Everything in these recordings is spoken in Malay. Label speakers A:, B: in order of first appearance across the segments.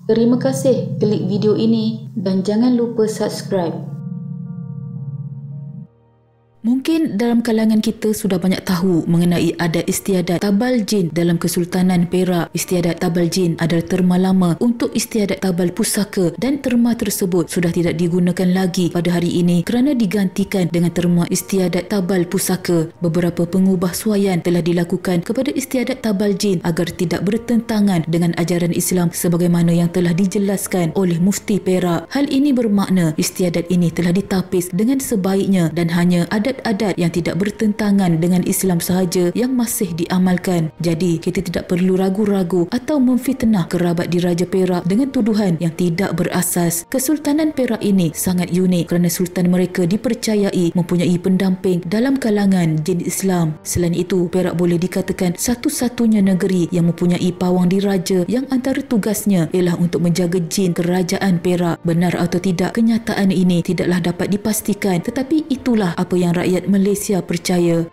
A: Terima kasih klik video ini dan jangan lupa subscribe.
B: Mungkin dalam kalangan kita sudah banyak tahu mengenai adat istiadat tabal jin dalam Kesultanan Perak. Istiadat tabal jin adalah terma lama untuk istiadat tabal pusaka dan terma tersebut sudah tidak digunakan lagi pada hari ini kerana digantikan dengan terma istiadat tabal pusaka. Beberapa pengubahsuaian telah dilakukan kepada istiadat tabal jin agar tidak bertentangan dengan ajaran Islam sebagaimana yang telah dijelaskan oleh Mufti Perak. Hal ini bermakna istiadat ini telah ditapis dengan sebaiknya dan hanya adat yang tidak bertentangan dengan Islam sahaja yang masih diamalkan. Jadi, kita tidak perlu ragu-ragu atau memfitnah kerabat diraja Perak dengan tuduhan yang tidak berasas. Kesultanan Perak ini sangat unik kerana sultan mereka dipercayai mempunyai pendamping dalam kalangan jin Islam. Selain itu, Perak boleh dikatakan satu-satunya negeri yang mempunyai pawang diraja yang antara tugasnya ialah untuk menjaga jin kerajaan Perak. Benar atau tidak, kenyataan ini tidaklah dapat dipastikan, tetapi itulah apa yang rakyat Malaysia percaya.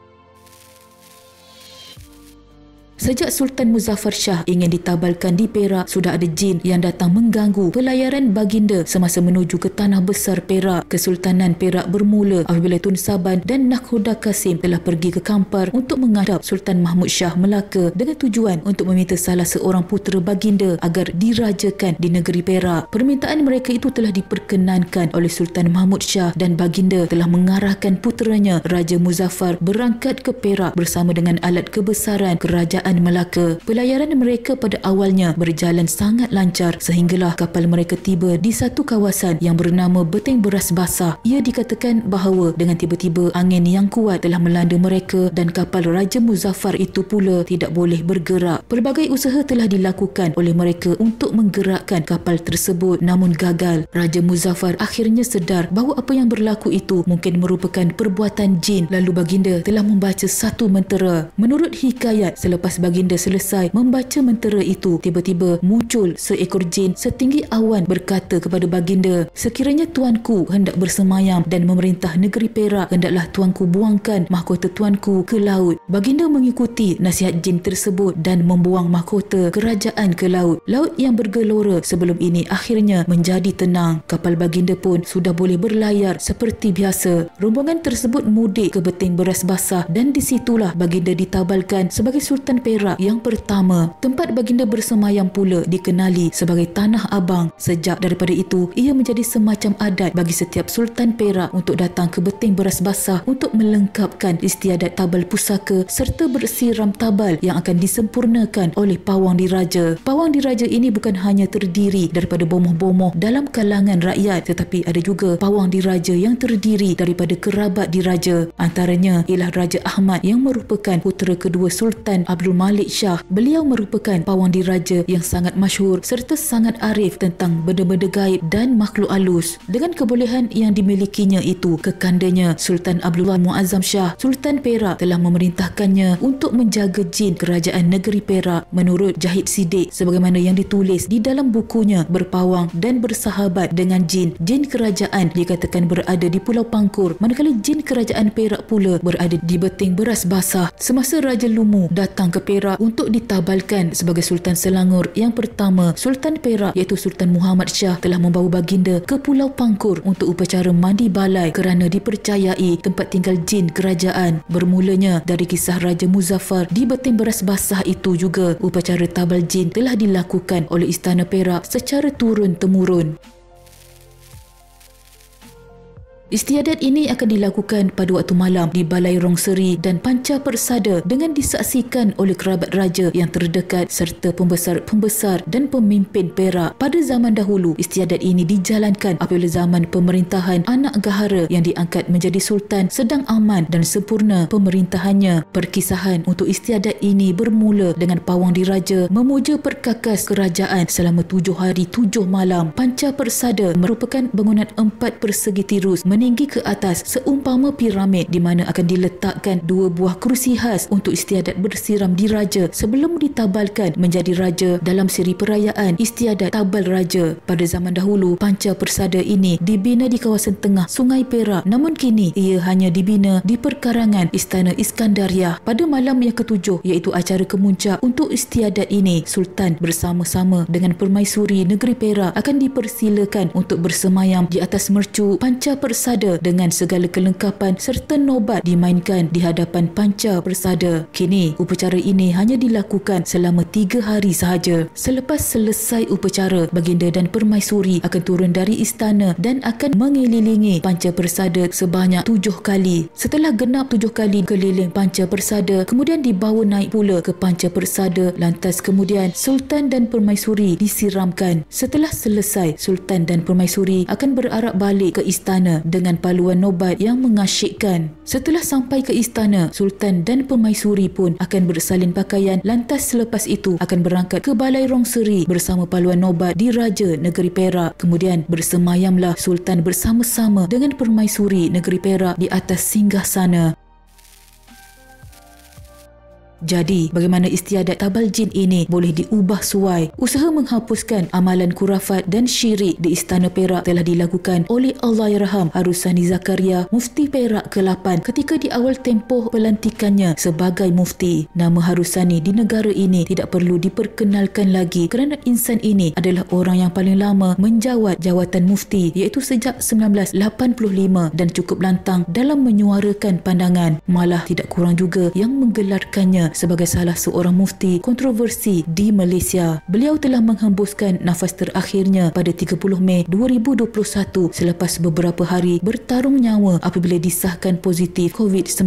B: Sejak Sultan Muzaffar Shah ingin ditabalkan di Perak, sudah ada jin yang datang mengganggu pelayaran baginda semasa menuju ke tanah besar Perak. Kesultanan Perak bermula apabila Tun Saban dan Nakhoda Kasim telah pergi ke Kampar untuk menghadap Sultan Mahmud Shah Melaka dengan tujuan untuk meminta salah seorang putera baginda agar dirajakan di negeri Perak. Permintaan mereka itu telah diperkenankan oleh Sultan Mahmud Shah dan baginda telah mengarahkan puteranya Raja Muzaffar berangkat ke Perak bersama dengan alat kebesaran kerajaan Melaka. Pelayaran mereka pada awalnya berjalan sangat lancar sehinggalah kapal mereka tiba di satu kawasan yang bernama Beteng Beras Basah. Ia dikatakan bahawa dengan tiba-tiba angin yang kuat telah melanda mereka dan kapal Raja Muzaffar itu pula tidak boleh bergerak. Pelbagai usaha telah dilakukan oleh mereka untuk menggerakkan kapal tersebut namun gagal. Raja Muzaffar akhirnya sedar bahawa apa yang berlaku itu mungkin merupakan perbuatan jin, lalu baginda telah membaca satu mentera. Menurut hikayat, selepas baginda selesai membaca mentera itu, tiba-tiba muncul seekor jin setinggi awan berkata kepada baginda, sekiranya tuanku hendak bersemayam dan memerintah negeri Perak, hendaklah tuanku buangkan mahkota tuanku ke laut. Baginda mengikuti nasihat jin tersebut dan membuang mahkota kerajaan ke laut. Laut yang bergelora sebelum ini akhirnya menjadi tenang. Kapal baginda pun sudah boleh berlayar seperti biasa. Rombongan tersebut mudik ke Beteng Beras Basah dan disitulah baginda ditabalkan sebagai Sultan Perak yang pertama. Tempat baginda bersemayam pula dikenali sebagai Tanah Abang. Sejak daripada itu, ia menjadi semacam adat bagi setiap Sultan Perak untuk datang ke Beteng Beras Basah untuk melengkapkan istiadat tabal pusaka serta bersiram tabal yang akan disempurnakan oleh pawang diraja. Pawang diraja ini bukan hanya terdiri daripada bomoh-bomoh dalam kalangan rakyat, tetapi ada juga pawang diraja yang terdiri daripada kerabat diraja. Antaranya ialah Raja Ahmad yang merupakan putera kedua Sultan Abdul Malik Shah. Beliau merupakan pawang diraja yang sangat masyhur serta sangat arif tentang benda-benda gaib dan makhluk halus. Dengan kebolehan yang dimilikinya itu, kekandanya Sultan Abdullah Muazzam Shah, Sultan Perak telah memerintahkannya untuk menjaga jin kerajaan negeri Perak. Menurut Jahid Siddiq, sebagaimana yang ditulis di dalam bukunya Berpawang dan Bersahabat dengan Jin, jin kerajaan dikatakan berada di Pulau Pangkur, manakala jin kerajaan Perak pula berada di Beteng Beras Basah. Semasa Raja Lumu datang ke Perak untuk ditabalkan sebagai Sultan Selangor yang pertama, Sultan Perak iaitu Sultan Muhammad Shah telah membawa baginda ke Pulau Pangkur untuk upacara mandi balai kerana dipercayai tempat tinggal jin kerajaan. Bermulanya dari kisah Raja Muzaffar di Beteng Beras Basah itu juga, upacara tabal jin telah dilakukan oleh Istana Perak secara turun-temurun. Istiadat ini akan dilakukan pada waktu malam di Balai Rongseri dan Panca Persada dengan disaksikan oleh kerabat raja yang terdekat serta pembesar-pembesar dan pemimpin Perak. Pada zaman dahulu, istiadat ini dijalankan apabila zaman pemerintahan anak gahara yang diangkat menjadi sultan sedang aman dan sempurna pemerintahannya. Perkisahan untuk istiadat ini bermula dengan pawang diraja memuja perkakas kerajaan selama 7 hari 7 malam. Panca Persada merupakan bangunan 4 persegi tirus meninggi ke atas seumpama piramid di mana akan diletakkan 2 buah kerusi khas untuk istiadat bersiram diraja sebelum ditabalkan menjadi raja dalam siri perayaan istiadat tabal raja. Pada zaman dahulu, panca persada ini dibina di kawasan tengah Sungai Perak, namun kini ia hanya dibina di perkarangan Istana Iskandariah. Pada malam yang ke-7 iaitu acara kemuncak untuk istiadat ini, Sultan bersama-sama dengan permaisuri negeri Perak akan dipersilakan untuk bersemayam di atas mercu panca persada dengan segala kelengkapan serta nobat dimainkan di hadapan panca persada. Kini upacara ini hanya dilakukan selama 3 hari sahaja. Selepas selesai upacara, baginda dan permaisuri akan turun dari istana dan akan mengelilingi panca persada sebanyak 7 kali. Setelah genap 7 kali keliling panca persada, kemudian dibawa naik pula ke panca persada. Lantas kemudian Sultan dan permaisuri disiramkan. Setelah selesai, Sultan dan permaisuri akan berarak balik ke istana dengan paluan nobat yang mengasyikkan. Setelah sampai ke istana, Sultan dan permaisuri pun akan bersalin pakaian. Lantas selepas itu akan berangkat ke Balai Rong Seri bersama paluan nobat di Raja Negeri Perak. Kemudian bersemayamlah Sultan bersama-sama dengan permaisuri negeri Perak di atas singgasana. Jadi, bagaimana istiadat tabal jin ini boleh diubah suai? Usaha menghapuskan amalan kurafat dan syirik di Istana Perak telah dilakukan oleh Allahyarham Harusani Zakaria, Mufti Perak ke-8 ketika di awal tempoh pelantikannya sebagai mufti. Nama Harusani di negara ini tidak perlu diperkenalkan lagi kerana insan ini adalah orang yang paling lama menjawat jawatan mufti, iaitu sejak 1985 dan cukup lantang dalam menyuarakan pandangan. Malah tidak kurang juga yang menggelarkannya sebagai salah seorang mufti kontroversi di Malaysia. Beliau telah menghembuskan nafas terakhirnya pada 30 Mei 2021 selepas beberapa hari bertarung nyawa apabila disahkan positif COVID-19.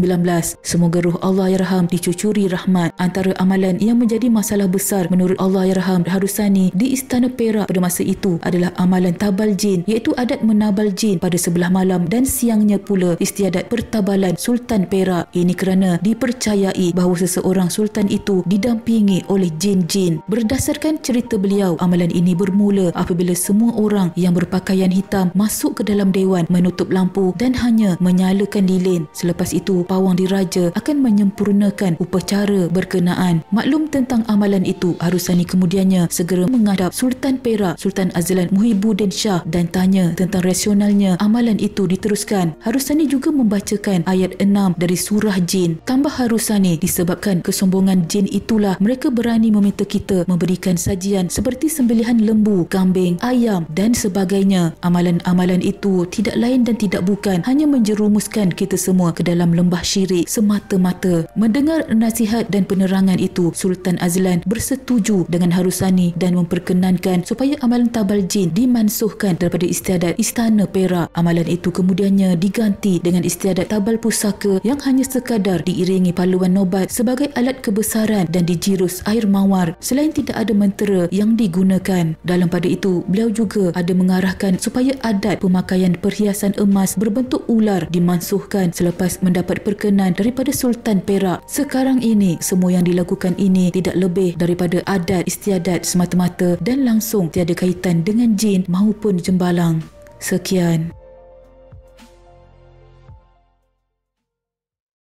B: Semoga roh Allahyarham dicucuri rahmat. Antara amalan yang menjadi masalah besar menurut Allahyarham Harusani di Istana Perak pada masa itu adalah amalan tabal jin, iaitu adat menabal jin pada sebelah malam dan siangnya pula istiadat pertabalan Sultan Perak. Ini kerana dipercayai bahawa seseorang sultan itu didampingi oleh jin-jin. Berdasarkan cerita beliau, amalan ini bermula apabila semua orang yang berpakaian hitam masuk ke dalam dewan, menutup lampu dan hanya menyalakan lilin. Selepas itu, pawang diraja akan menyempurnakan upacara berkenaan. Maklum tentang amalan itu, Harusani kemudiannya segera menghadap Sultan Perak, Sultan Azlan Muhibbuddin Shah dan tanya tentang rasionalnya amalan itu diteruskan. Harusani juga membacakan ayat 6 dari surah jin. Tambah Harusani, disebabkan kesombongan jin itulah mereka berani meminta kita memberikan sajian seperti sembelihan lembu, kambing, ayam dan sebagainya. Amalan-amalan itu tidak lain dan tidak bukan hanya menjerumuskan kita semua ke dalam lembah syirik semata-mata. Mendengar nasihat dan penerangan itu, Sultan Azlan bersetuju dengan Harusani dan memperkenankan supaya amalan tabal jin dimansuhkan daripada istiadat Istana Perak. Amalan itu kemudiannya diganti dengan istiadat tabal pusaka yang hanya sekadar diiringi paluan nobat sebagai alat kebesaran dan dijirus air mawar. Selain tidak ada mentera yang digunakan. Dalam pada itu, beliau juga ada mengarahkan supaya adat pemakaian perhiasan emas berbentuk ular dimansuhkan selepas mendapat perkenan daripada Sultan Perak. Sekarang ini, semua yang dilakukan ini tidak lebih daripada adat istiadat semata-mata dan langsung tiada kaitan dengan jin maupun jembalang. Sekian.